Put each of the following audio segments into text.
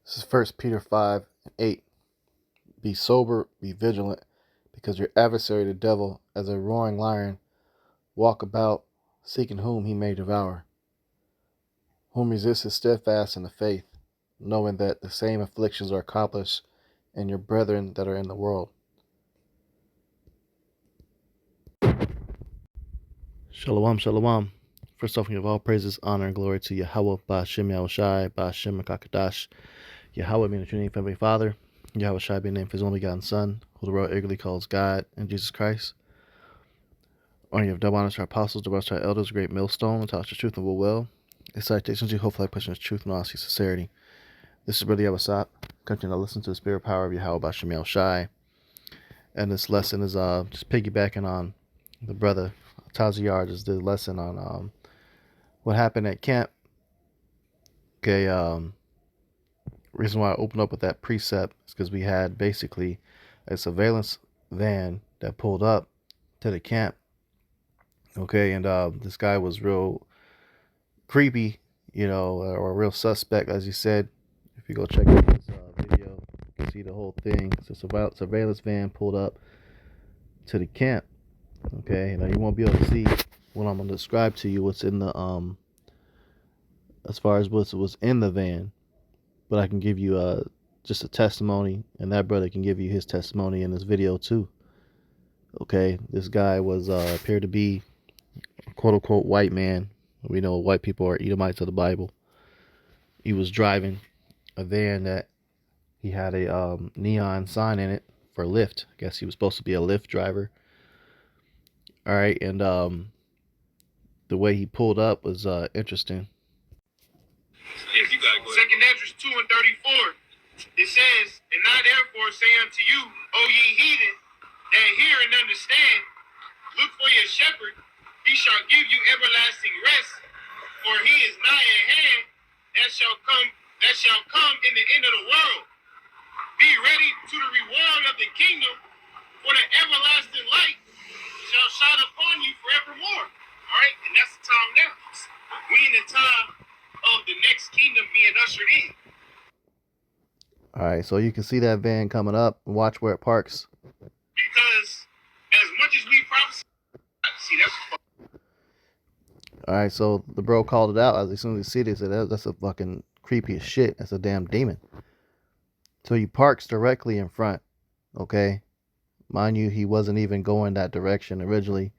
This is 1 Peter 5:8. Be sober, be vigilant, because your adversary the devil, as a roaring lion, walk about, seeking whom he may devour. Whom resist is steadfast in the faith, knowing that the same afflictions are accomplished in your brethren that are in the world. Shalom, shalom. First off, we give all praises, honor, and glory to Yahweh, Ba'ashem Yahushai, Ba'ashem Kakadash. Yahweh being the true name of Heavenly Father, Yahweh Shai being named for his only begotten Son, who the world eagerly calls God, and Jesus Christ. Honor you have double honor to our apostles, double honor to our elders, great millstone, and taught us the truth and will. The citations you hopefully pushing the truth and honesty, sincerity. This is Brother Yahweh. Continue to listen to the spirit power of Yahweh Ba'ashem Yahushai. And this lesson is just piggybacking on the brother Taziar just did a lesson on what happened at camp. Okay, reason why I opened up with that precept is because we had basically a surveillance van that pulled up to the camp. Okay, and this guy was real creepy, or a real suspect, as he said. If you go check out this video, you can see the whole thing. It's a surveillance van pulled up to the camp. Okay, now you won't be able to see what I'm gonna describe to you. What's in the as far as what was in the van, but I can give you just a testimony, and that brother can give you his testimony in this video too. Okay, this guy was appeared to be a quote unquote white man. We know white people are Edomites of the Bible. He was driving a van that he had a neon sign in it for Lyft. I guess he was supposed to be a Lyft driver. All right, and the way he pulled up was interesting. Yes, you gotta go ahead. Second Ezra 2:34. It says, "And I therefore say unto you, O ye heathen, that hear and understand, look for your shepherd, he shall give you everlasting rest, for he is nigh at hand, that shall come in the end of the world. Be ready to the reward of the kingdom, for the everlasting light shall shine upon you forevermore." All right, and that's the time now. We in the time of the next kingdom being ushered in. All right, so you can see that van coming up and watch where it parks. Because as much as we prophesy, see, that's... All right, so the bro called it out as soon as he see it. He said, "That's a fucking creepy as shit. That's a damn demon." So he parks directly in front. Okay, mind you, he wasn't even going that direction originally,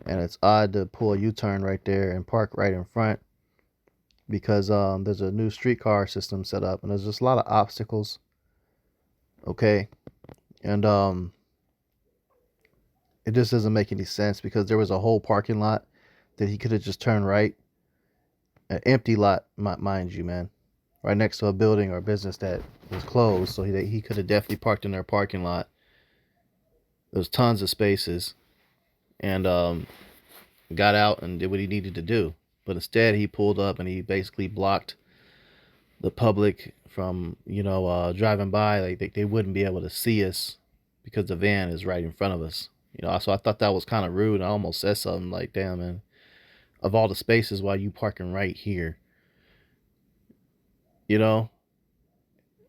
and it's odd to pull a U-turn right there and park right in front, because there's a new streetcar system set up, and there's just a lot of obstacles. Okay, and it just doesn't make any sense, because there was a whole parking lot that he could have just turned right, an empty lot, mind you, man, right next to a building or a business that was closed. So he could have definitely parked in their parking lot. There's tons of spaces, and got out and did what he needed to do. But instead, he pulled up and he basically blocked the public from, driving by. Like they wouldn't be able to see us because the van is right in front of us. So I thought that was kind of rude. I almost said something like, "Damn, man, of all the spaces, why you parking right here?" There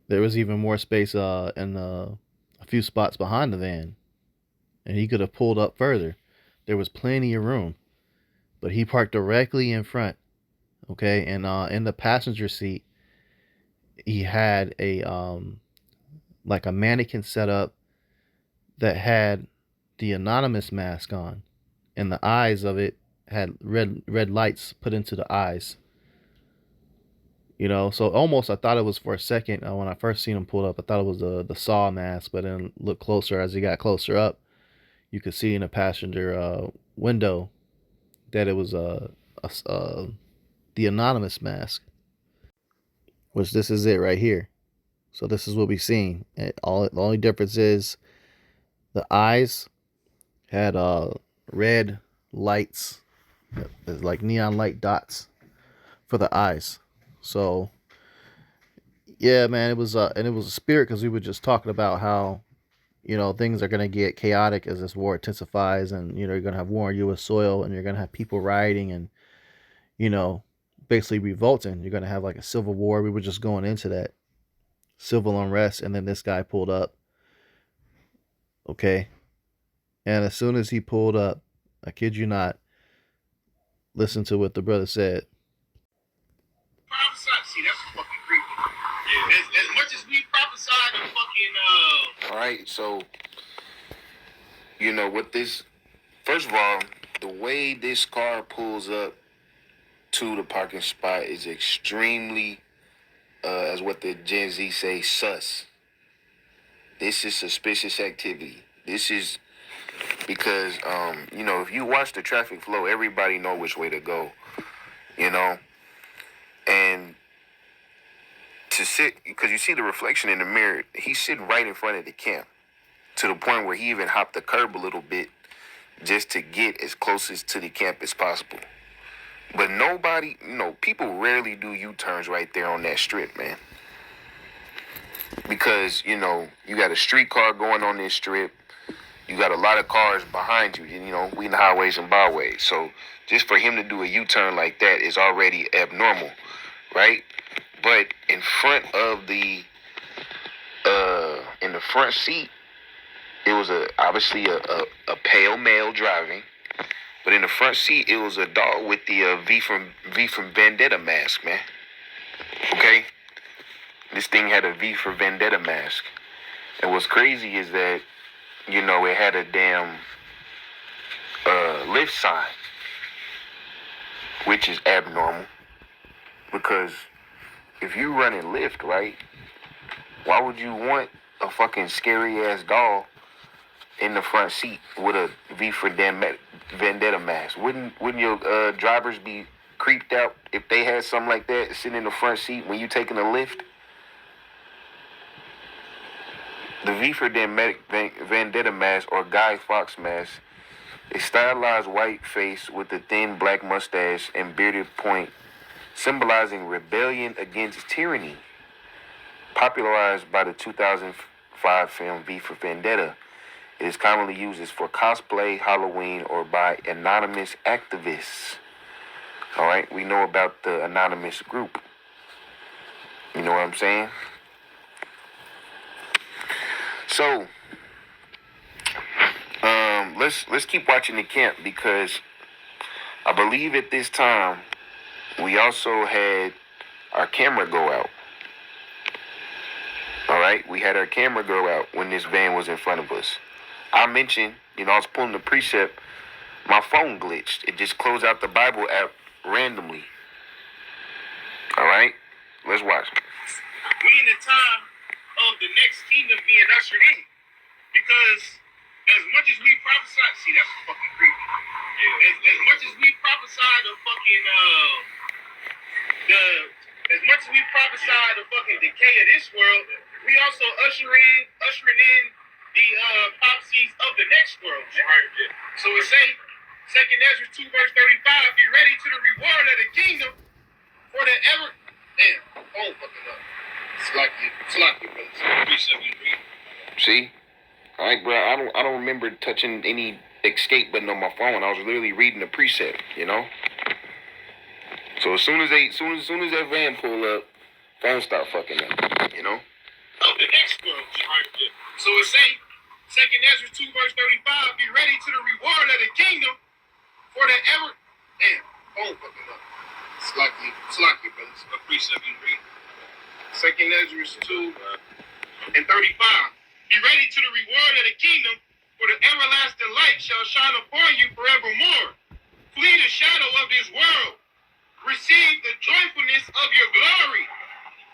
was even more space in a few spots behind the van, and he could have pulled up further. There was plenty of room, but he parked directly in front. Okay, and in the passenger seat, he had a like a mannequin set up that had the anonymous mask on, and the eyes of it had red lights put into the eyes. So almost I thought it was, for a second, when I first seen him pulled up, I thought it was the Saw mask, but then looked closer. As he got closer up, you could see in the passenger window that it was the anonymous mask, which this is it right here. So this is what we seen. The only difference is the eyes had red lights, like neon light dots for the eyes. So yeah, man, it was and it was a spirit, because we were just talking about how things are gonna get chaotic as this war intensifies, and you're gonna have war on U.S. soil, and you're gonna have people rioting and basically revolting. You're gonna have like a civil war. We were just going into that. civil unrest, and then this guy pulled up. Okay. And as soon as he pulled up, I kid you not, listen to what the brother said. Prophesy. See, that's fucking creepy. Yeah. As much as we prophesied the fucking All right, so you know what this. First of all, the way this car pulls up to the parking spot is extremely, as what the Gen Z say, sus. This is suspicious activity. This is because, you know, if you watch the traffic flow, everybody know which way to go, you know, and to sit, because you see the reflection in the mirror, he's sitting right in front of the camp to the point where he even hopped the curb a little bit just to get as close as to the camp as possible. But nobody, you know, people rarely do U-turns right there on that strip, man. Because, you know, you got a streetcar going on this strip. You got a lot of cars behind you. You know, we in the highways and byways. So just for him to do a U-turn like that is already abnormal, right? But in front of the, in the front seat, it was obviously a pale male driving. But in the front seat, it was a dog with the V from Vendetta mask, man. Okay? This thing had a V for Vendetta mask. And what's crazy is that, you know, it had a damn lift sign, which is abnormal. Because if you run in Lyft, right, why would you want a fucking scary-ass dog in the front seat with a V for Vendetta mask? Wouldn't your drivers be creeped out if they had something like that sitting in the front seat when you taking a lift? The V for Vendetta mask, or Guy Fawkes mask, a stylized white face with a thin black mustache and bearded point, symbolizing rebellion against tyranny. Popularized by the 2005 film V for Vendetta, it is commonly used as for cosplay, Halloween, or by anonymous activists. All right, we know about the anonymous group. You know what I'm saying? So, let's keep watching the camp, because I believe at this time we also had our camera go out. All right, we had our camera go out when this van was in front of us. I mentioned, you know, I was pulling the precept, my phone glitched. It just closed out the Bible app randomly. All right, let's watch. we in the time of the next kingdom being ushered in. Because as much as we prophesied, see, that's fucking creepy. As much as we prophesied the fucking as much as we prophesied the fucking decay of this world, we also ushering in the prophecies of the next world. Right. So it say, 2nd Ezra 2 verse 35, be ready to the reward of the kingdom for the ever. Damn, oh fucking up. Slack you, brother. See? All right, bro. I don't remember touching any escape button on my phone. I was literally reading the precept, you know. So as soon as that van pull up, phone start fucking up, you know. Of the next world. So it say, 2nd Ezra 2 verse 35, be ready to the reward of the kingdom for the ever. Damn, oh fucking up. Slack you, brothers. A precept you read. 2nd Ezra 2 and 35. Be ready to the reward of the kingdom, for the everlasting light shall shine upon you forevermore. Flee the shadow of this world. Receive the joyfulness of your glory.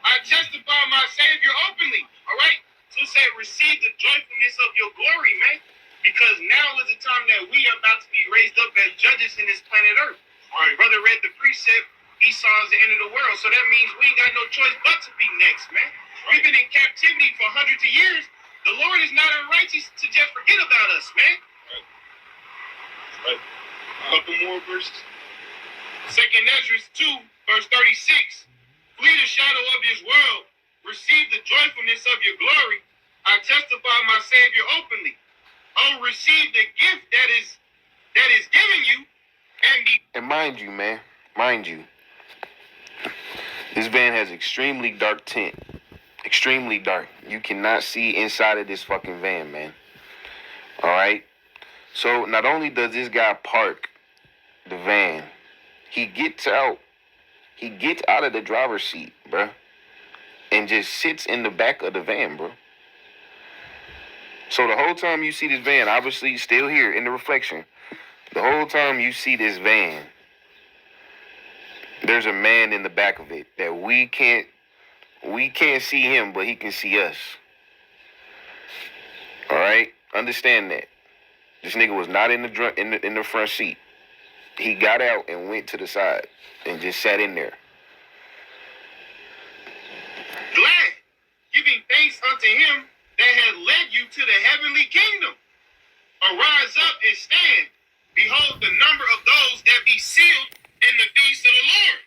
I testify my Savior openly. All right? So it said, receive the joyfulness of your glory, man. Because now is the time that we are about to be raised up as judges in this planet Earth. All right, brother read the precept, Esau is the end of the world. So that means we ain't got no choice but to be next, man. We've been in captivity for hundreds of years. The Lord is not unrighteous to just forget about us, man. Right. Couple more verses. 2nd Ezra 2, verse 36. Flee the shadow of this world. Receive the joyfulness of your glory. I testify my Savior openly. Oh, receive the gift that is given you, and be. And mind you, this van has extremely dark tint. Extremely dark. You cannot see inside of this fucking van, man. All right. So not only does this guy park the van, he gets out. He gets out of the driver's seat, bro, and just sits in the back of the van, bro. So the whole time you see this van, obviously still here in the reflection, the whole time you see this van, there's a man in the back of it that we can't see him, but he can see us. All right, understand that. This nigga was not in the front seat. He got out and went to the side and just sat in there. Glad, giving thanks unto him that had led you to the heavenly kingdom. Arise up and stand. Behold the number of those that be sealed in the feast of the Lord.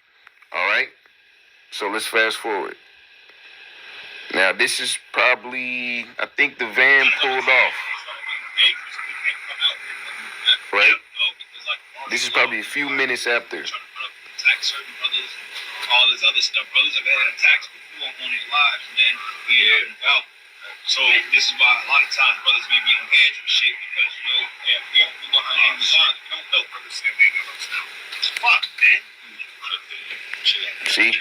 All right. So let's fast forward. Now this is probably, I think the van pulled off. Right? This is probably a few minutes after. Attack certain brothers, all this other stuff. Brothers have had attacks before on their lives, man. Well, so this is why a lot of times brothers may be on edge and shit because we don't know behind the lines. We don't know. Brothers say they don't know. Fuck, man. See?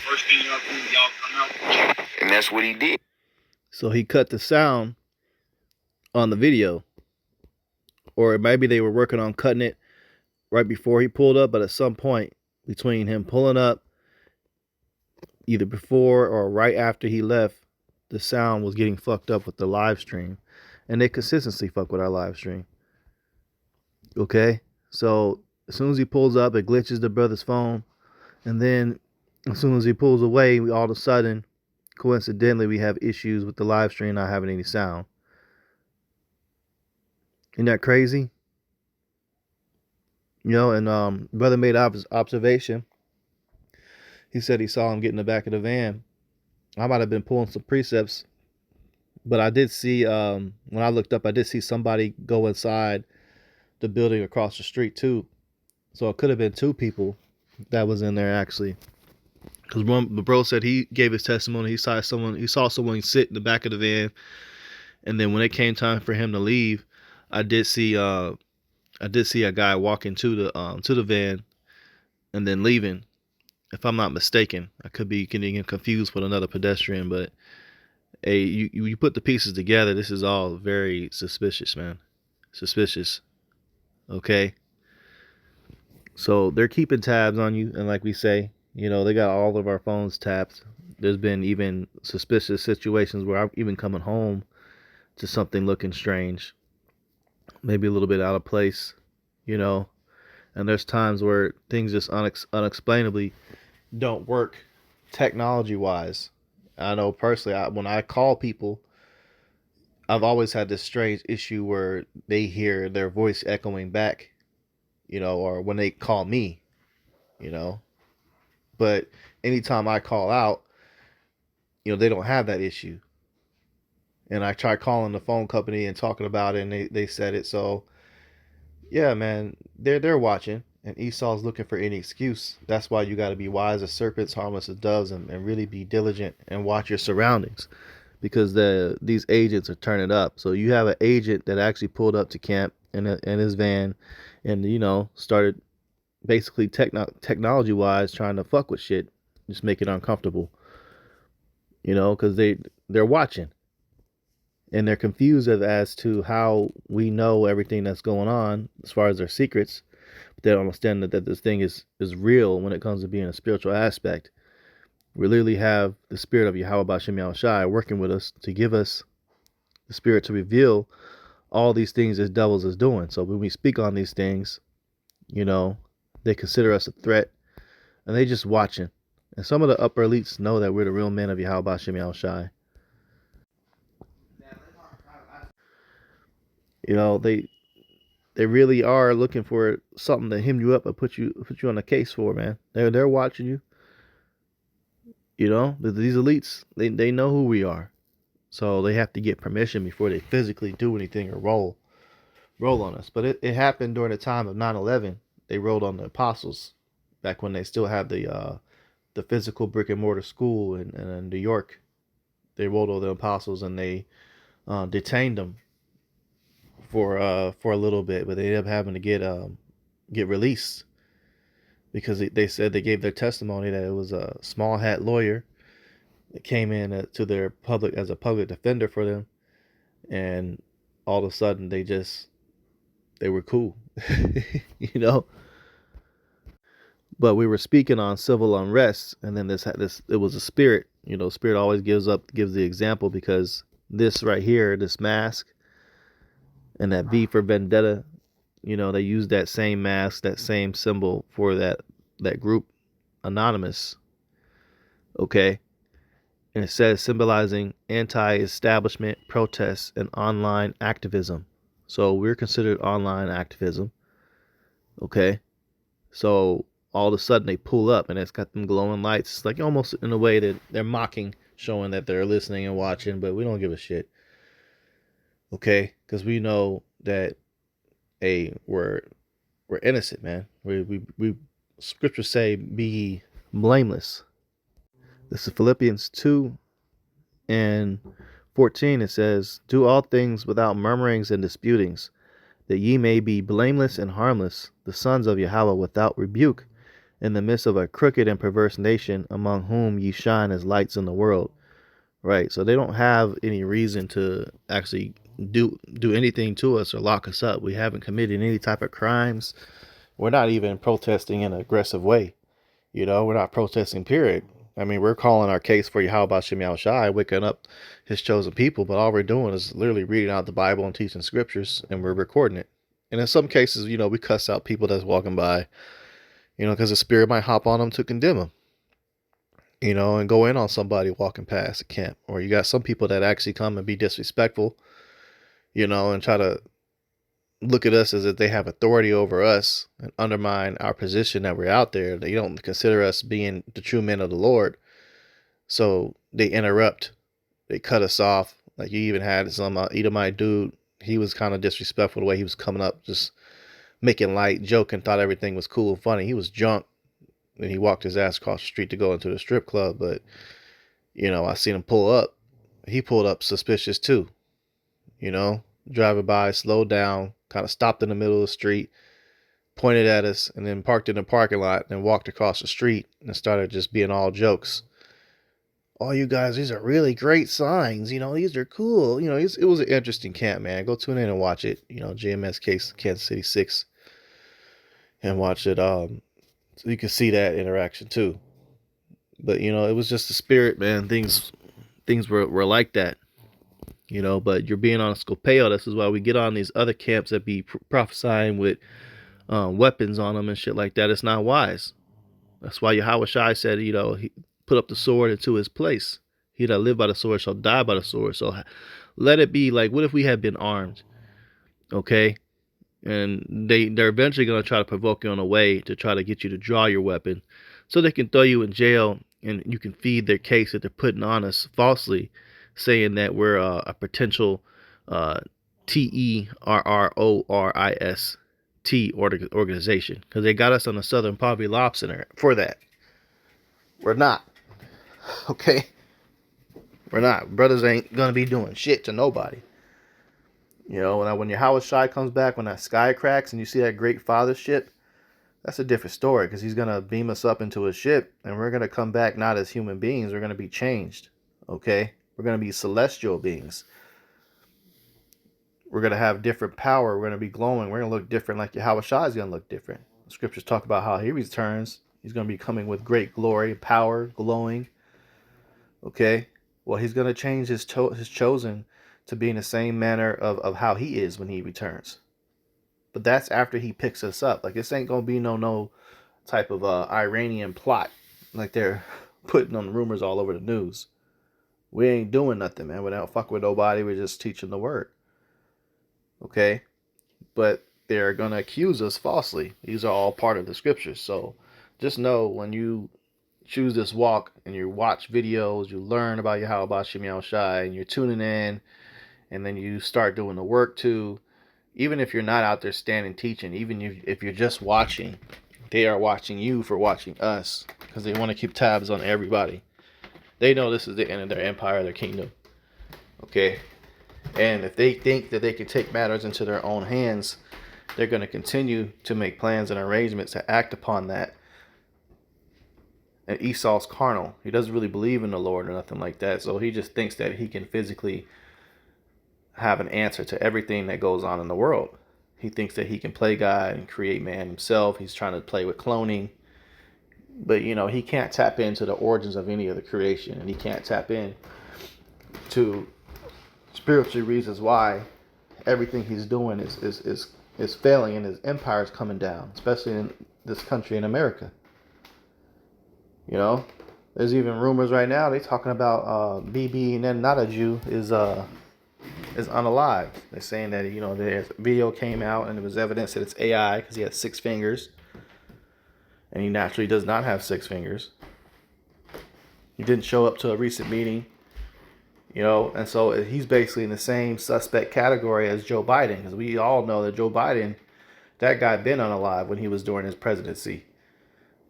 First thing y'all do, y'all come out. And that's what he did. So he cut the sound on the video. Or maybe they were working on cutting it right before he pulled up, but at some point between him pulling up, either before or right after he left, the sound was getting fucked up with the live stream. And they consistently fuck with our live stream. Okay? So as soon as he pulls up, it glitches the brother's phone. And then as soon as he pulls away, all of a sudden, coincidentally, we have issues with the live stream not having any sound. Isn't that crazy? You know, and brother made observation. He said he saw him get in the back of the van. I might have been pulling some precepts, but I did see, when I looked up, I did see somebody go inside the building across the street too. So it could have been two people that was in there actually. Because the bro said he gave his testimony. He saw someone sit in the back of the van, and then when it came time for him to leave, I did see a guy walking to the van and then leaving. If I'm not mistaken, I could be getting confused with another pedestrian, but hey, you put the pieces together, this is all very suspicious, man. Suspicious. Okay? So they're keeping tabs on you, and like we say, you know, they got all of our phones tapped. There's been even suspicious situations where I'm even coming home to something looking strange. Maybe a little bit out of place, you know. And there's times where things just unexplainably don't work technology-wise. I know personally, when I call people, I've always had this strange issue where they hear their voice echoing back, you know, or when they call me, you know. But anytime I call out, you know, they don't have that issue. And I tried calling the phone company and talking about it, and they said it. So, yeah, man, they're watching, and Esau's looking for any excuse. That's why you got to be wise as serpents, harmless as doves, and really be diligent and watch your surroundings, because these agents are turning up. So you have an agent that actually pulled up to camp in his van, and you know started basically technology wise trying to fuck with shit, just make it uncomfortable. You know, because they're watching. And they're confused as to how we know everything that's going on as far as their secrets. But they don't understand that this thing is real when it comes to being a spiritual aspect. We literally have the spirit of Yahweh Ba'Shem Yahushai working with us to give us the spirit to reveal all these things as devils is doing. So when we speak on these things, you know, they consider us a threat, and they just watching. And some of the upper elites know that we're the real men of Yahweh Ba'Shem Yahushai. You know, they really are looking for something to hem you up and put you on a case for, man. They're watching you. You know, these elites, they know who we are. So they have to get permission before they physically do anything or roll on us. But it happened during the time of 9/11. They rolled on the apostles back when they still had the the physical brick and mortar school in New York. They rolled over the apostles and they detained them for a little bit, but they ended up having to get released because they said they gave their testimony that it was a small hat lawyer that came in to their public as a public defender for them, and all of a sudden they were cool, you know. But we were speaking on civil unrest, and then this it was a spirit. You know, spirit always gives the example, because this right here, this mask, and that V for vendetta, you know, they use that same mask, that same symbol for that group, Anonymous. Okay, and it says symbolizing anti-establishment protests and online activism. So we're considered online activism. Okay, so all of a sudden they pull up and it's got them glowing lights. It's like almost in a way that they're mocking, showing that they're listening and watching, but we don't give a shit. Okay, because we know that we're innocent, man. We scriptures say be blameless. This is Philippians 2 and 14. It says, do all things without murmurings and disputings, that ye may be blameless and harmless, the sons of Yahweh without rebuke, in the midst of a crooked and perverse nation, among whom ye shine as lights in the world. Right, so they don't have any reason to actually do anything to us or lock us up. We haven't committed any type of crimes. We're not even protesting in an aggressive way. You know, we're not protesting, period. I mean, we're calling our case for Yahweh Shem Yahushai, waking up his chosen people, but all we're doing is literally reading out the Bible and teaching scriptures, and we're recording it. And in some cases, you know, we cuss out people that's walking by, you know, because the spirit might hop on them to condemn them, you know, and go in on somebody walking past a camp. Or you got some people that actually come and be disrespectful, you know, and try to look at us as if they have authority over us and undermine our position that we're out there. They don't consider us being the true men of the Lord. So they interrupt, they cut us off. Like you even had some Edomite dude. He was kind of disrespectful the way he was coming up, just making light, joking, thought everything was cool and funny. He was drunk, and he walked his ass across the street to go into the strip club. But, you know, I seen him pull up. He pulled up suspicious too, you know, driving by, slowed down, kind of stopped in the middle of the street, pointed at us, and then parked in the parking lot and walked across the street and started just being all jokes. Oh, you guys, these are really great signs. You know, these are cool. You know, it was an interesting camp, man. Go tune in and watch it. You know, GMS KC, Kansas City 6, and watch it. So you can see that interaction too. But, you know, it was just the spirit, man. Things were like that. You know, but you're being on a scopeo. This is why we get on these other camps that be prophesying with weapons on them and shit like that. It's not wise. That's why Yahweh Shai said, you know, he put up the sword into his place. He that live by the sword shall die by the sword. So let it be like, what if we had been armed? Okay? And they're eventually going to try to provoke you on a way to try to get you to draw your weapon so they can throw you in jail, and you can feed their case that they're putting on us falsely, saying that we're a potential terrorist organization, because they got us on the Southern Poverty Law Center for that. We're not. Okay? We're not. Brothers ain't going to be doing shit to nobody. You know, when Yahweh Shai comes back, when that sky cracks and you see that great father ship, that's a different story, because he's going to beam us up into a ship, and we're going to come back not as human beings. We're going to be changed. Okay? We're going to be celestial beings. We're going to have different power. We're going to be glowing. We're going to look different, like Yahweh Shai is going to look different. The scriptures talk about how he returns. He's going to be coming with great glory, power, glowing. Okay? Well, he's going to change his chosen to be in the same manner of how he is when he returns. But that's after he picks us up. Like, this ain't going to be no type of Iranian plot like they're putting on rumors all over the news. We ain't doing nothing, man. We don't fuck with nobody. We're just teaching the word. Okay? But they're going to accuse us falsely. These are all part of the scriptures. So just know, when you choose this walk and you watch videos, you learn about Yahweh Shem Yahushai, and you're tuning in, and then you start doing the work too. Even if you're not out there standing teaching, even if you're just watching, they are watching you for watching us. because they want to keep tabs on everybody. They know this is the end of their empire, their kingdom. Okay? And if they think that they can take matters into their own hands, they're going to continue to make plans and arrangements to act upon that. And Esau's carnal. He doesn't really believe in the Lord or nothing like that. So he just thinks that he can physically have an answer to everything that goes on in the world. He thinks that he can play God and create man himself. He's trying to play with cloning. But, he can't tap into the origins of any of the creation. And he can't tap in to spiritual reasons why everything he's doing is failing and his empire is coming down, especially in this country in America. There's even rumors right now. They're talking about BB and then not a Jew is unalive. They're saying that there's a video came out and it was evidence that it's AI because he has 6 fingers, and he naturally does not have 6 fingers. He didn't show up to a recent meeting. And so he's basically in the same suspect category as Joe Biden, because we all know that Joe Biden, that guy been unalive when he was during his presidency.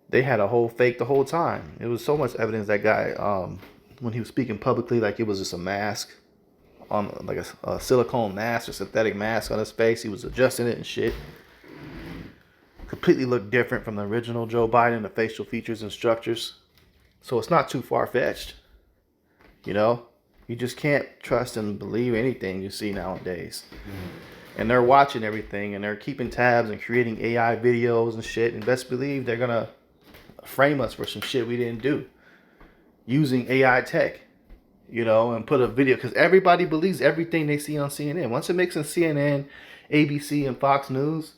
They had a whole fake the whole time. It was so much evidence that guy, when he was speaking publicly, like it was just a mask, on like a silicone mask or synthetic mask on his face. He was adjusting it and shit. Completely looked different from the original Joe Biden, the facial features and structures. So it's not too far-fetched. You just can't trust and believe anything you see nowadays. And they're watching everything, and they're keeping tabs and creating AI videos and shit. And best believe they're going to frame us for some shit we didn't do. Using AI tech, and put a video. Because everybody believes everything they see on CNN. Once it makes in CNN, ABC, and Fox News,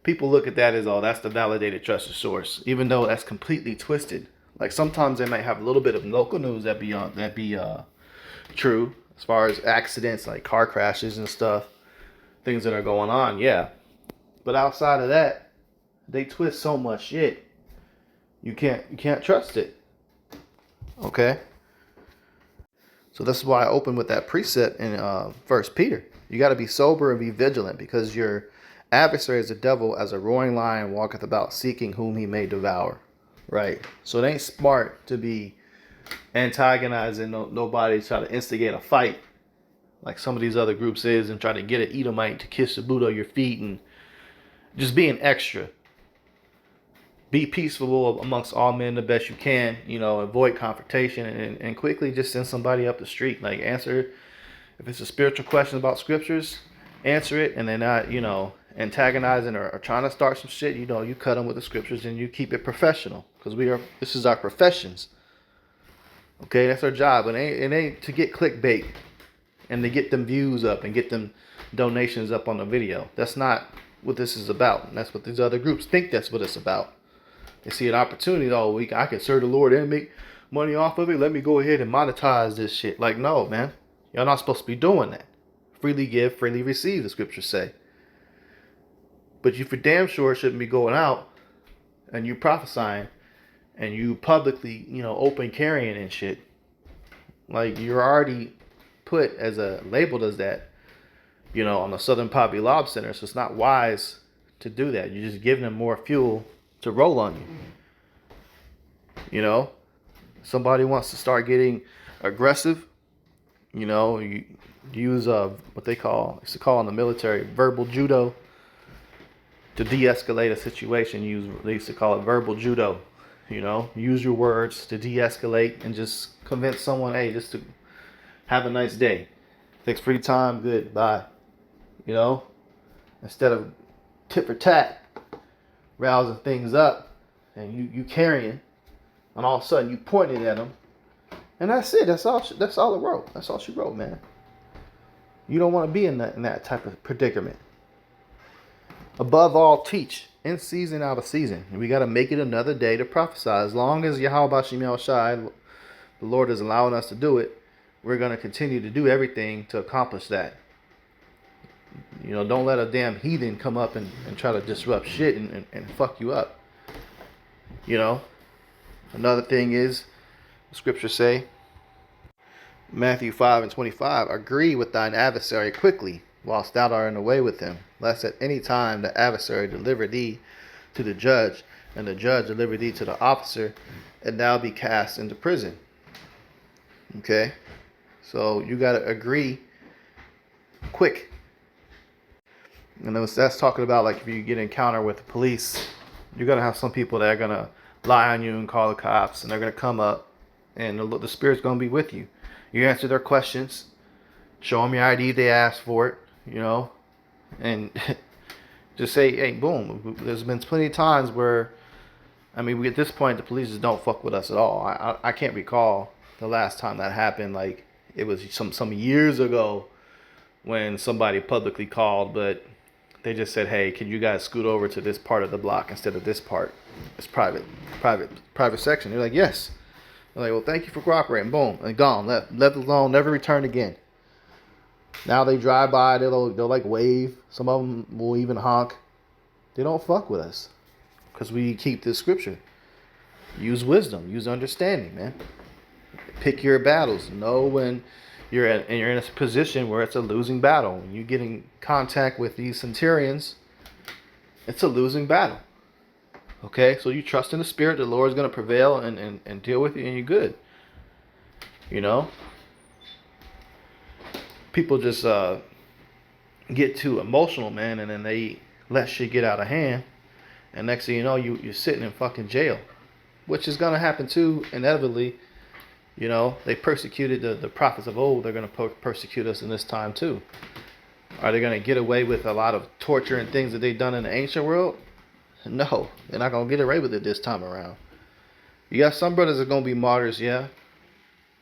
people look at that as, that's the validated trusted source. Even though that's completely twisted. Like sometimes they might have a little bit of local news that be true as far as accidents like car crashes and stuff, things that are going on, yeah. But outside of that, they twist so much shit. You can't trust it. Okay? So this is why I opened with that precept in 1 Peter. You got to be sober and be vigilant, because your adversary is the devil, as a roaring lion walketh about seeking whom he may devour. Right? So it ain't smart to be antagonizing nobody, try to instigate a fight like some of these other groups is, and try to get an Edomite to kiss the boot of your feet, and just being extra. Be peaceful amongst all men the best you can, avoid confrontation, and quickly just send somebody up the street. Like, answer, if it's a spiritual question about scriptures, answer it, and they're not, antagonizing or trying to start some shit, you cut them with the scriptures and you keep it professional, because this is our professions. Okay, that's our job. And it ain't to get clickbait and to get them views up and get them donations up on the video. That's not what this is about. And that's what these other groups think that's what it's about. They see an opportunity, I can serve the Lord and make money off of it. Let me go ahead and monetize this shit. Like, no, man. Y'all not supposed to be doing that. Freely give, freely receive, the scriptures say. But you for damn sure shouldn't be going out and you prophesying and you publicly, open carrying and shit. Like, you're already put as a labeled as that, on the Southern Poverty Law Center. So it's not wise to do that. You're just giving them more fuel to roll on you. Somebody wants to start getting aggressive, you use what they used to call in the military verbal judo to de-escalate a situation. They used to call it verbal judo. Use your words to de-escalate and just convince someone, hey, just to have a nice day. Thanks for your time. Good. Bye. Instead of tit for tat, rousing things up, and you carrying, and all of a sudden you pointed at them, and that's it. That's all it wrote. That's all she wrote, man. You don't want to be in that type of predicament. Above all, teach. In season, out of season. And we got to make it another day to prophesy. As long as Yahweh Bashim Yahweh Shai, the Lord is allowing us to do it, we're going to continue to do everything to accomplish that. Don't let a damn heathen come up and try to disrupt shit and fuck you up. Another thing is, the scriptures say, Matthew 5:25, agree with thine adversary quickly, whilst thou art in the way with him, lest at any time the adversary deliver thee to the judge, and the judge deliver thee to the officer, and thou be cast into prison. Okay? So you got to agree quick. And that's talking about like if you get an encounter with the police, you're going to have some people that are going to lie on you and call the cops, and they're going to come up, and the Spirit's going to be with you. You answer their questions, show them your ID, they ask for it, you know, and just say, hey, boom. There's been plenty of times where, I mean, at this point, the police just don't fuck with us at all. I can't recall the last time that happened. Like, it was some years ago when somebody publicly called, but they just said, hey, can you guys scoot over to this part of the block instead of this part? It's private section. They're like, yes. They're like, well, thank you for cooperating. Boom, and gone. Left alone, never returned again. Now they drive by, they'll like wave. Some of them will even honk. They don't fuck with us because we keep this scripture. Use wisdom, use understanding, man. Pick your battles. Know when you're in a position where it's a losing battle. When you get in contact with these centurions, it's a losing battle. Okay, so you trust in the Spirit. The Lord is going to prevail and deal with you, and you're good. You know, people just get too emotional, man, and then they let shit get out of hand, and next thing you know, you're sitting in fucking jail, which is going to happen too, inevitably. You know, they persecuted the prophets of old. They're going to persecute us in this time too. Are they going to get away with a lot of torture and things that they've done in the ancient world? No, they're not going to get away with it this time around. You got some brothers that are going to be martyrs, yeah,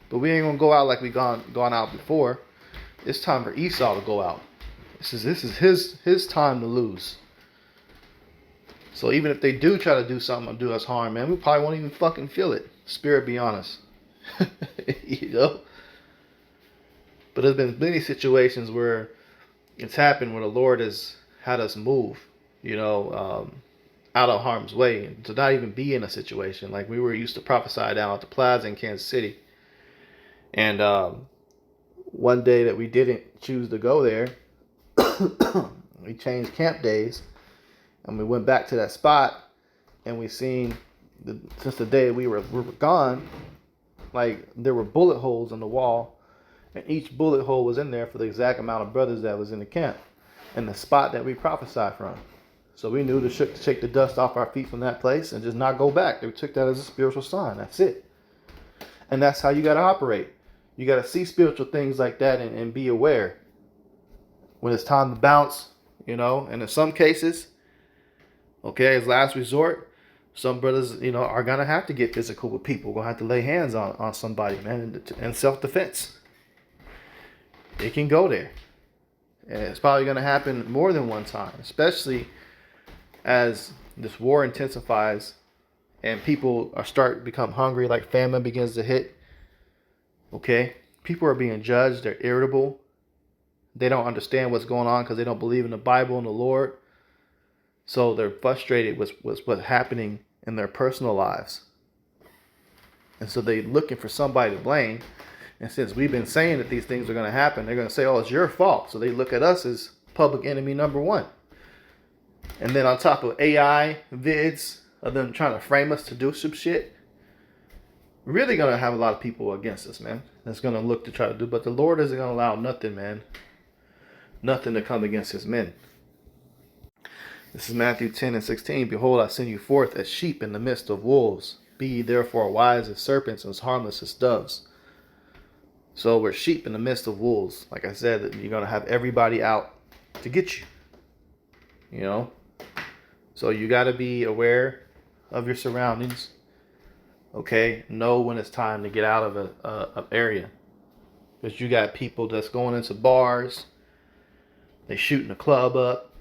but we ain't going to go out like we gone out before. It's time for Esau to go out. This is his time to lose. So even if they do try to do something to do us harm, man, we probably won't even fucking feel it. Spirit be honest. You know? But there's been many situations where it's happened where the Lord has had us move, you know, out of harm's way, to not even be in a situation. Like we were used to prophesy down at the plaza in Kansas City. And one day that we didn't choose to go there, we changed camp days, and we went back to that spot, and we seen since the day we were gone, like there were bullet holes in the wall, and each bullet hole was in there for the exact amount of brothers that was in the camp, and the spot that we prophesied from. So we knew to shake the dust off our feet from that place and just not go back. They took that as a spiritual sign. That's it. And that's how you got to operate. You got to see spiritual things like that and be aware when it's time to bounce, you know. And in some cases, okay, as last resort, some brothers, you know, are going to have to get physical with people. Going to have to lay hands on somebody, man, in self-defense. It can go there. And it's probably going to happen more than one time, especially as this war intensifies and people start to become hungry, like famine begins to hit. Okay, people are being judged. They're irritable. They don't understand what's going on because they don't believe in the Bible and the Lord. So they're frustrated with what's happening in their personal lives. And so they're looking for somebody to blame. And since we've been saying that these things are going to happen, they're going to say, oh, it's your fault. So they look at us as public enemy number one. And then on top of AI vids of them trying to frame us to do some shit, we're really going to have a lot of people against us, man. That's going to look to try to do. But the Lord isn't going to allow nothing, man. Nothing to come against his men. This is Matthew 10:16. Behold, I send you forth as sheep in the midst of wolves. Be ye therefore wise as serpents and as harmless as doves. So we're sheep in the midst of wolves. Like I said, you're going to have everybody out to get you. You know? So you got to be aware of your surroundings. Okay? Know when it's time to get out of an area. Because you got people that's going into bars. They shooting the club up.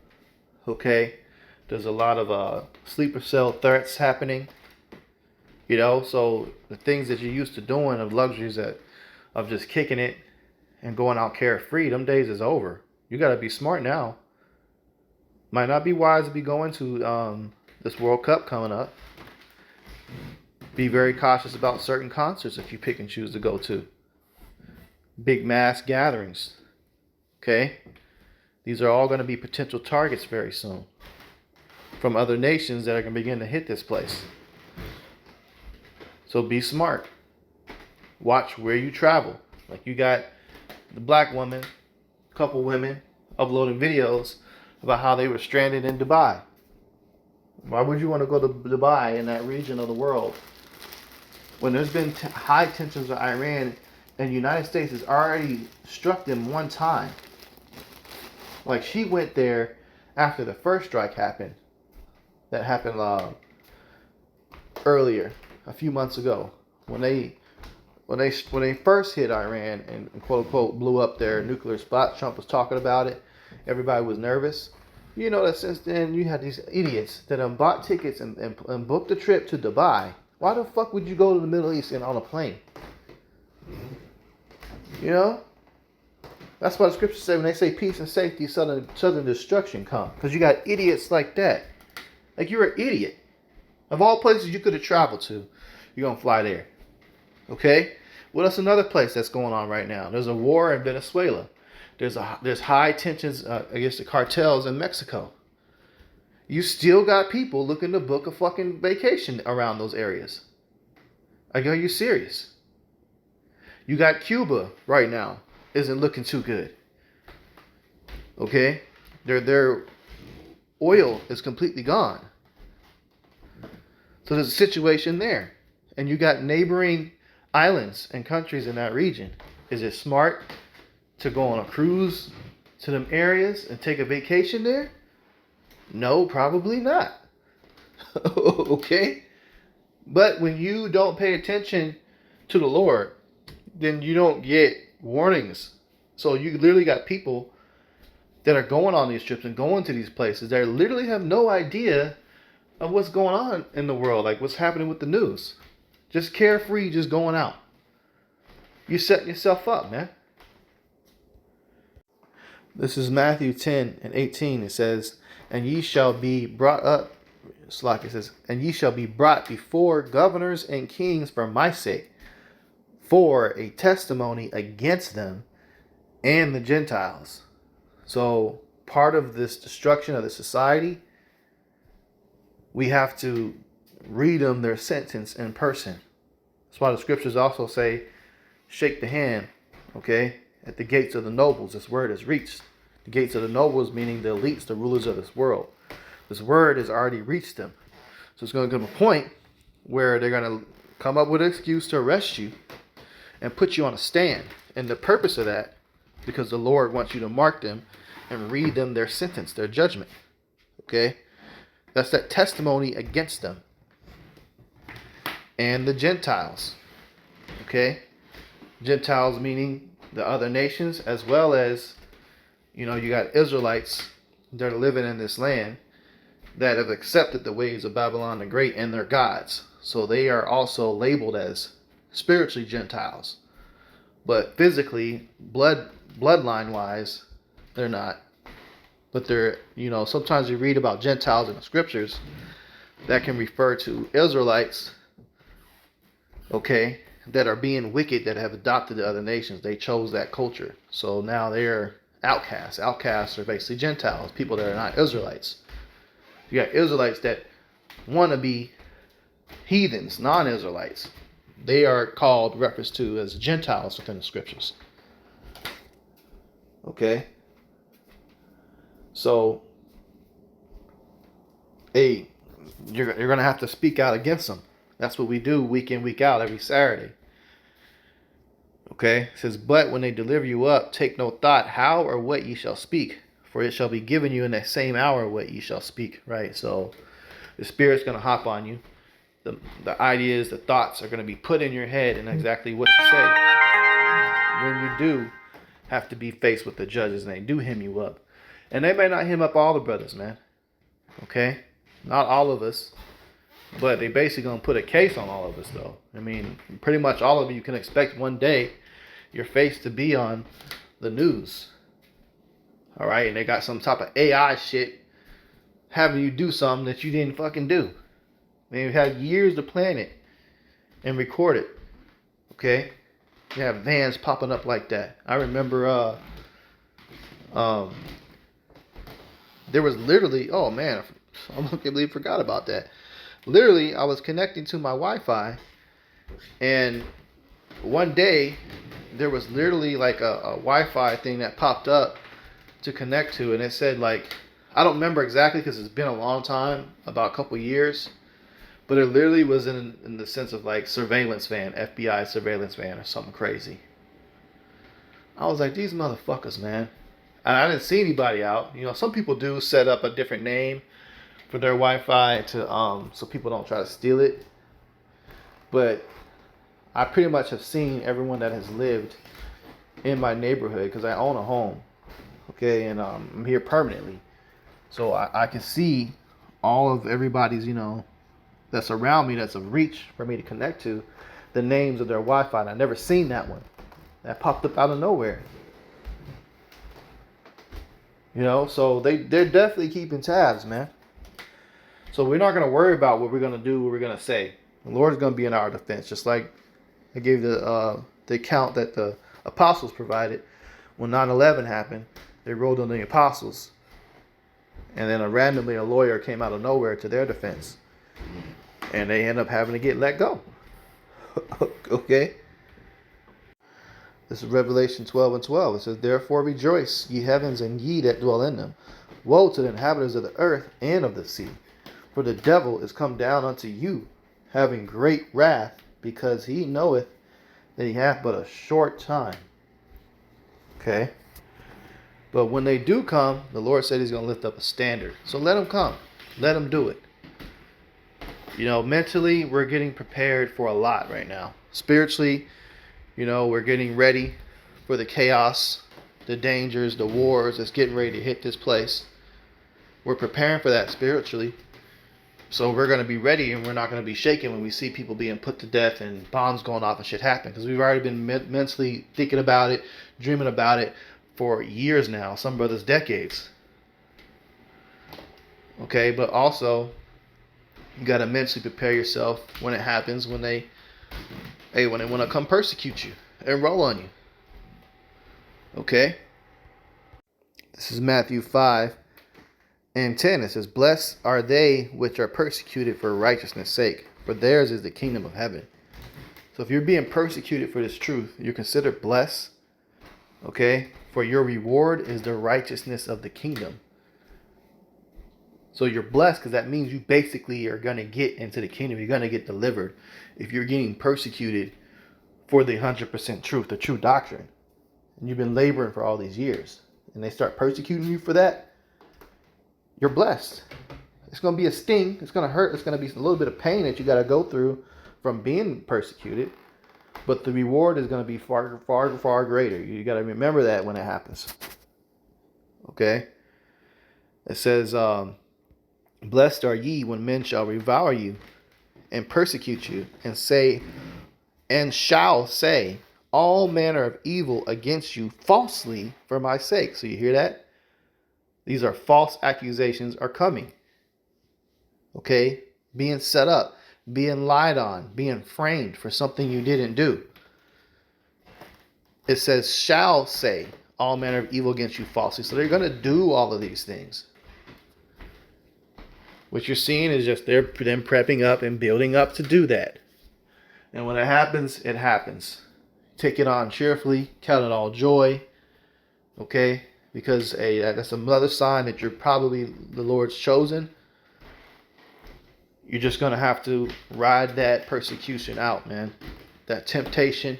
Okay? There's a lot of sleeper cell threats happening. You know? So the things that you're used to doing, of luxuries of just kicking it and going out carefree, them days is over. You got to be smart now. Might not be wise to be going to this World Cup coming up. Be very cautious about certain concerts if you pick and choose to go to. Big mass gatherings. Okay? These are all going to be potential targets very soon from other nations that are going to begin to hit this place. So be smart. Watch where you travel. Like you got the black woman, a couple women uploading videos about how they were stranded in Dubai. Why would you want to go to Dubai in that region of the world when there's been high tensions with Iran and the United States has already struck them one time? Like she went there after the first strike happened. That happened earlier, a few months ago, when they first hit Iran and quote unquote blew up their nuclear spot. Trump was talking about it. Everybody was nervous. You know that since then you had these idiots that bought tickets and booked a trip to Dubai. Why the fuck would you go to the Middle East and on a plane? You know? That's why the scriptures say when they say peace and safety, sudden destruction come. Because you got idiots like that. Like you're an idiot. Of all places you could have traveled to, you're going to fly there. Okay? Well, that's another place that's going on right now. There's a war in Venezuela. There's high tensions against the cartels in Mexico. You still got people looking to book a fucking vacation around those areas. Like, are you serious? You got Cuba right now. Isn't looking too good. Okay? Their oil is completely gone. So there's a situation there. And you got neighboring islands and countries in that region. Is it smart to go on a cruise to them areas and take a vacation there? No, probably not. Okay? But when you don't pay attention to the Lord, then you don't get warnings. So you literally got people that are going on these trips and going to these places that literally have no idea of what's going on in the world, like what's happening with the news. Just carefree, just going out. You setting yourself up, man. This is Matthew 10 and 18. It says, and ye shall be brought up, it says, and ye shall be brought before governors and kings for my sake, for a testimony against them and the Gentiles. So part of this destruction of the society, we have to read them their sentence in person. That's why the scriptures also say, shake the hand, okay? At the gates of the nobles, this word has reached. The gates of the nobles, meaning the elites, the rulers of this world. This word has already reached them. So it's going to come a point where they're going to come up with an excuse to arrest you and put you on a stand. And the purpose of that, because the Lord wants you to mark them and read them their sentence, their judgment. Okay? That's that testimony against them. And the Gentiles. Okay? Gentiles meaning the other nations, as well as, you know, you got Israelites that are living in this land that have accepted the ways of Babylon the Great and their gods. So they are also labeled as spiritually Gentiles. But physically, bloodline wise, they're not. But they're, you know, sometimes you read about Gentiles in the scriptures that can refer to Israelites, okay, that are being wicked, that have adopted the other nations. They chose that culture. So now they're outcasts. Outcasts are basically Gentiles, people that are not Israelites. You got Israelites that want to be heathens, non-Israelites. They are called, referenced to as Gentiles within the scriptures. Okay? So, hey, you're going to have to speak out against them. That's what we do week in, week out, every Saturday. Okay? It says, but when they deliver you up, take no thought how or what ye shall speak, for it shall be given you in that same hour what ye shall speak. Right? So, the Spirit's going to hop on you. The ideas, the thoughts are going to be put in your head and exactly what to say. When you do have to be faced with the judges and they do hem you up. And they may not hem up all the brothers, man. Okay? Not all of us. But they basically going to put a case on all of us, though. I mean, pretty much all of you can expect one day your face to be on the news. All right? And they got some type of AI shit having you do something that you didn't fucking do. They've had years to plan it and record it. Okay? You have vans popping up like that. I remember there was literally, oh man, I can't believe I forgot about that. Literally, I was connecting to my Wi-Fi And one day, there was literally like a Wi-Fi thing that popped up to connect to, and it said like, I don't remember exactly because it's been a long time, about a couple years, but it literally was in the sense of like surveillance van, FBI surveillance van or something crazy. I was like, these motherfuckers, man. And I didn't see anybody out. You know, some people do set up a different name for their Wi-Fi to so people don't try to steal it. But I pretty much have seen everyone that has lived in my neighborhood because I own a home, okay, and I'm here permanently, so I can see all of everybody's, you know, that's around me, that's of reach for me to connect to, the names of their Wi-Fi. And I never seen that one. That popped up out of nowhere. You know, so they're definitely keeping tabs, man. So we're not gonna worry about what we're gonna do, what we're gonna say. The Lord's gonna be in our defense, just like I gave the account that the apostles provided when 9/11 happened. They rolled on the apostles, and then randomly a lawyer came out of nowhere to their defense, and they end up having to get let go. Okay. This is Revelation 12:12. It says, "Therefore rejoice, ye heavens, and ye that dwell in them. Woe to the inhabitants of the earth and of the sea, for the devil is come down unto you, having great wrath, because he knoweth that he hath but a short time." Okay. But when they do come, the Lord said he's going to lift up a standard. So let them come. Let them do it. You know, mentally, we're getting prepared for a lot right now. Spiritually, you know, we're getting ready for the chaos, the dangers, the wars that's getting ready to hit this place. We're preparing for that spiritually. So we're going to be ready, and we're not going to be shaken when we see people being put to death and bombs going off and shit happen. Because we've already been mentally thinking about it, dreaming about it for years now. Some brothers, decades. Okay, but also, you got to mentally prepare yourself when it happens, when they want to come persecute you and roll on you. Okay? This is Matthew 5:10. It says, "Blessed are they which are persecuted for righteousness' sake, for theirs is the kingdom of heaven." So if you're being persecuted for this truth, you're considered blessed. Okay? For your reward is the righteousness of the kingdom. So you're blessed because that means you basically are going to get into the kingdom. You're going to get delivered if you're getting persecuted for the 100% truth, the true doctrine. And you've been laboring for all these years, and they start persecuting you for that, you're blessed. It's going to be a sting. It's going to hurt. It's going to be a little bit of pain that you got to go through from being persecuted. But the reward is going to be far, far, far greater. You got to remember that when it happens. Okay? It says, "Blessed are ye when men shall revile you and persecute you, and shall say all manner of evil against you falsely for my sake." So you hear that? These are false accusations are coming. Okay? Being set up, being lied on, being framed for something you didn't do. It says shall say all manner of evil against you falsely. So they're going to do all of these things. What you're seeing is just them prepping up and building up to do that. And when it happens, it happens. Take it on cheerfully. Count it all joy. Okay? Because that's another sign that you're probably the Lord's chosen. You're just going to have to ride that persecution out, man. That temptation.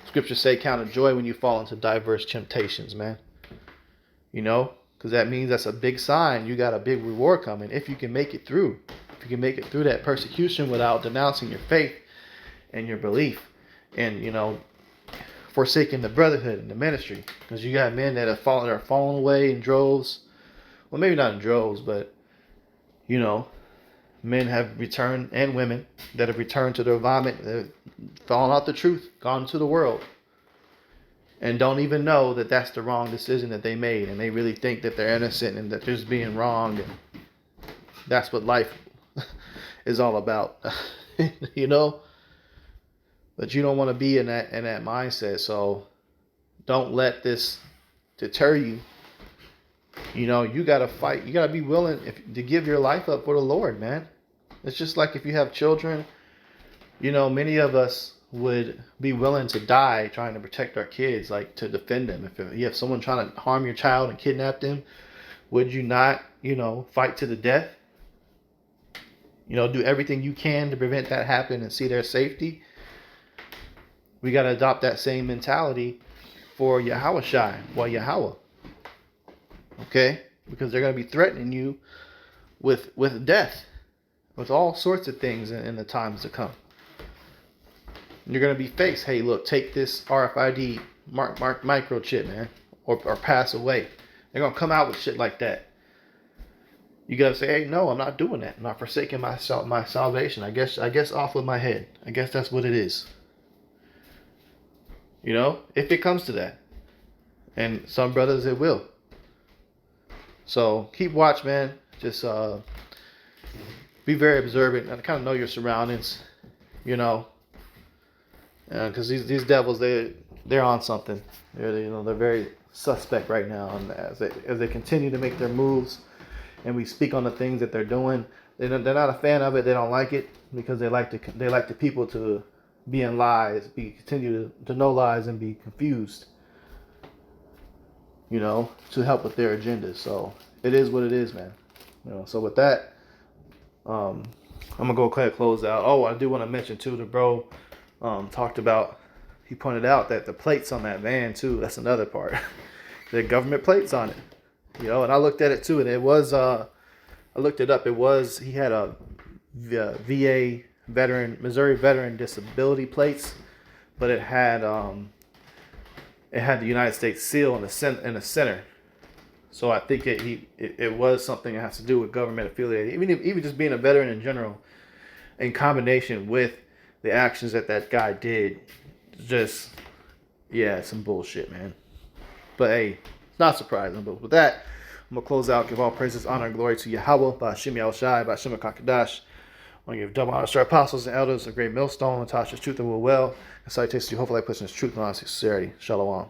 Scriptures say count it joy when you fall into diverse temptations, man. You know? Because that means that's a big sign. You got a big reward coming if you can make it through. If you can make it through that persecution without denouncing your faith and your belief. And, you know, forsaking the brotherhood and the ministry. Because you got men that are falling away in droves. Well, maybe not in droves, but, you know, men have returned, and women that have returned to their vomit. They've fallen out the truth, gone to the world. And don't even know that that's the wrong decision that they made. And they really think that they're innocent and that they're just being wronged. And that's what life is all about. You know? But you don't want to be in that mindset. So don't let this deter you. You know, you got to fight. You got to be willing to give your life up for the Lord, man. It's just like if you have children You know, many of us would be willing to die trying to protect our kids, like to defend them. If you have someone trying to harm your child and kidnap them, would you not, fight to the death? Do everything you can to prevent that happening and see their safety. We got to adopt that same mentality for Yahweh Shai, Yahweh. Okay? Because they're going to be threatening you with death, with all sorts of things in the times to come. And you're going to be faced, hey, look, take this RFID microchip, man, or pass away. They're going to come out with shit like that. You got to say, hey, no, I'm not doing that. I'm not forsaking my salvation. I guess off with my head. I guess that's what it is. If it comes to that. And some brothers, it will. So keep watch, man. Just be very observant and kind of know your surroundings, because these devils, they're on something. They're very suspect right now, and as they continue to make their moves, and we speak on the things that they're doing, they're not a fan of it. They don't like it because they like the people to be in lies, continue to know lies and be confused. To help with their agendas. So it is what it is, man. So with that, I'm gonna go ahead and close out. Oh, I do want to mention too, the bro talked about. He pointed out that the plates on that van too. That's another part. The government plates on it. And I looked at it too, and it was. I looked it up. It was. He had a VA Missouri veteran disability plates, but it had the United States seal in the center. So I think it was something that has to do with government affiliated. Even just being a veteran in general, in combination with the actions that guy did, just some bullshit, man. But hey, it's not surprising. But with that, I'm gonna close out. Give all praises, honor, and glory to Yahweh, Ba'Shem Yahushai, Ba'Shem Kakadash. I want to give double honor to our apostles and elders, a great millstone, Natasha's truth and will well. And salutations to you. Hopefully I put in his truth and honesty, sincerity. Shalom.